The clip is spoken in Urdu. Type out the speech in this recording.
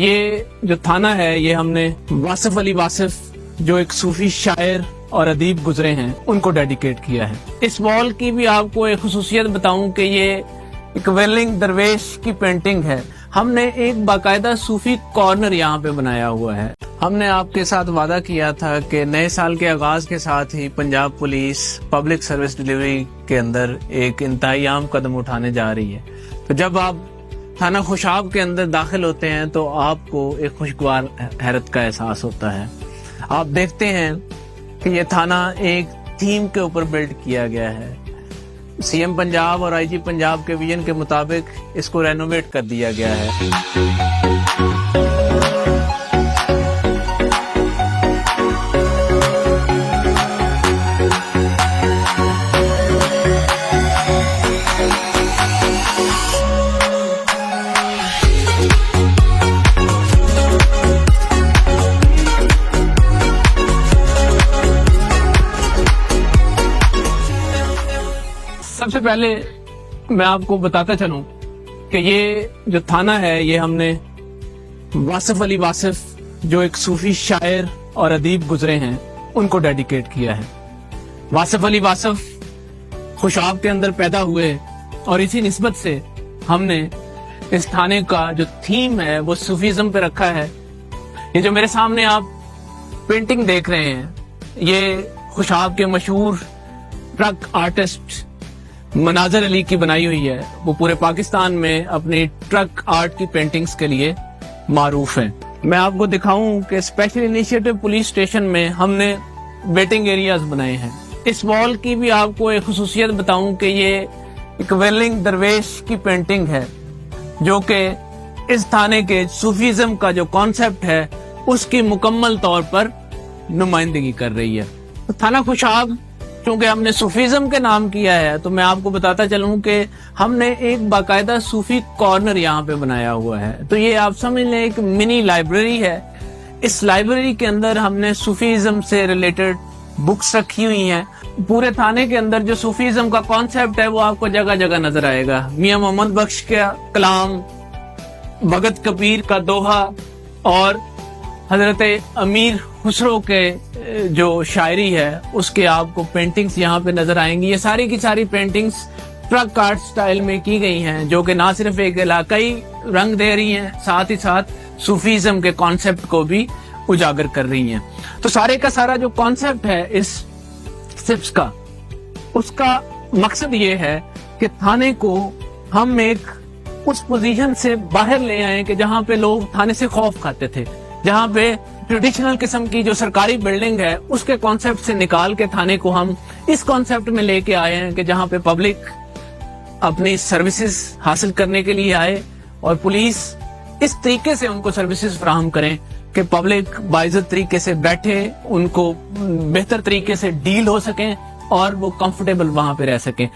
یہ جو تھانہ ہے یہ ہم نے واصف علی واصف جو ایک صوفی شاعر اور ادیب گزرے ہیں ان کو ڈیڈیکیٹ کیا ہے۔ اس وال کی بھی آپ کو ایک خصوصیت بتاؤں کہ یہ ایک ویلنگ درویش کی پینٹنگ ہے۔ ہم نے ایک باقاعدہ صوفی کارنر یہاں پہ بنایا ہوا ہے۔ ہم نے آپ کے ساتھ وعدہ کیا تھا کہ نئے سال کے آغاز کے ساتھ ہی Punjab police public service delivery کے اندر ایک انتہائی اہم قدم اٹھانے جا رہی ہے۔ تو جب آپ تھانہ خوشاب کے اندر داخل ہوتے ہیں تو آپ کو ایک خوشگوار حیرت کا احساس ہوتا ہے۔ آپ دیکھتے ہیں کہ یہ تھانہ ایک تھیم کے اوپر بلڈ کیا گیا ہے۔ سی ایم پنجاب اور آئی جی پنجاب کے ویژن کے مطابق اس کو رینوویٹ کر دیا گیا ہے۔ سب سے پہلے میں آپ کو بتاتا چلوں کہ یہ جو تھانہ ہے یہ ہم نے واصف علی واصف جو ایک صوفی شاعر اور ادیب گزرے ہیں ان کو ڈیڈیکیٹ کیا ہے۔ واصف علی واصف خوشاب کے اندر پیدا ہوئے اور اسی نسبت سے ہم نے اس تھانے کا جو تھیم ہے وہ صوفیزم پہ رکھا ہے۔ یہ جو میرے سامنے آپ پینٹنگ دیکھ رہے ہیں یہ خوشاب کے مشہور ٹرک آرٹسٹ مناظر علی کی بنائی ہوئی ہے۔ وہ پورے پاکستان میں اپنی ٹرک آرٹ کی پینٹنگز کے لیے معروف ہیں۔ میں آپ کو دکھاؤں کہ اسپیشل انیشیٹو پولیس اسٹیشن میں ہم نے ویٹنگ ایریاز بنائے ہیں۔ اس وال کی بھی آپ کو ایک خصوصیت بتاؤں کہ یہ ایک ویلنگ درویش کی پینٹنگ ہے جو کہ اس تھانے کے صوفیزم کا جو کانسیپٹ ہے اس کی مکمل طور پر نمائندگی کر رہی ہے۔ تھانہ خوشاب چونکہ ہم نے صوفیزم کے نام کیا ہے تو میں آپ کو بتاتا چلوں کہ ہم نے ایک باقاعدہ صوفی کارنر یہاں پہ بنایا ہوا ہے۔ تو یہ آپ سمجھ لیں ایک منی لائبریری ہے۔ اس لائبریری کے اندر ہم نے صوفیزم سے ریلیٹڈ بکس رکھی ہوئی ہیں۔ پورے تھانے کے اندر جو صوفیزم کا کانسیپٹ ہے وہ آپ کو جگہ جگہ نظر آئے گا۔ میاں محمد بخش کا کلام، بھگت کبیر کا دوہا اور حضرت امیر خسرو کے جو شاعری ہے اس کے آپ کو پینٹنگز یہاں پہ نظر آئیں گی۔ یہ ساری کی ساری پینٹنگز ٹرک آرٹ سٹائل میں کی گئی ہیں جو کہ نہ صرف ایک علاقائی رنگ دے رہی ہیں ساتھ ہی ساتھ صوفیزم کے کانسیپٹ کو بھی اجاگر کر رہی ہیں۔ تو سارے کا سارا جو کانسیپٹ ہے اس سپس کا اس کا مقصد یہ ہے کہ تھانے کو ہم ایک اس پوزیشن سے باہر لے آئیں کہ جہاں پہ لوگ تھانے سے خوف کھاتے تھے، جہاں پہ ٹریڈیشنل قسم کی جو سرکاری بلڈنگ ہے اس کے کانسیپٹ سے نکال کے تھانے کو ہم اس کانسیپٹ میں لے کے آئے ہیں کہ جہاں پہ پبلک اپنی سروسز حاصل کرنے کے لیے آئے اور پولیس اس طریقے سے ان کو سروسز فراہم کریں کہ پبلک باعزت طریقے سے بیٹھے، ان کو بہتر طریقے سے ڈیل ہو سکیں اور وہ کمفرٹیبل وہاں پہ رہ سکیں۔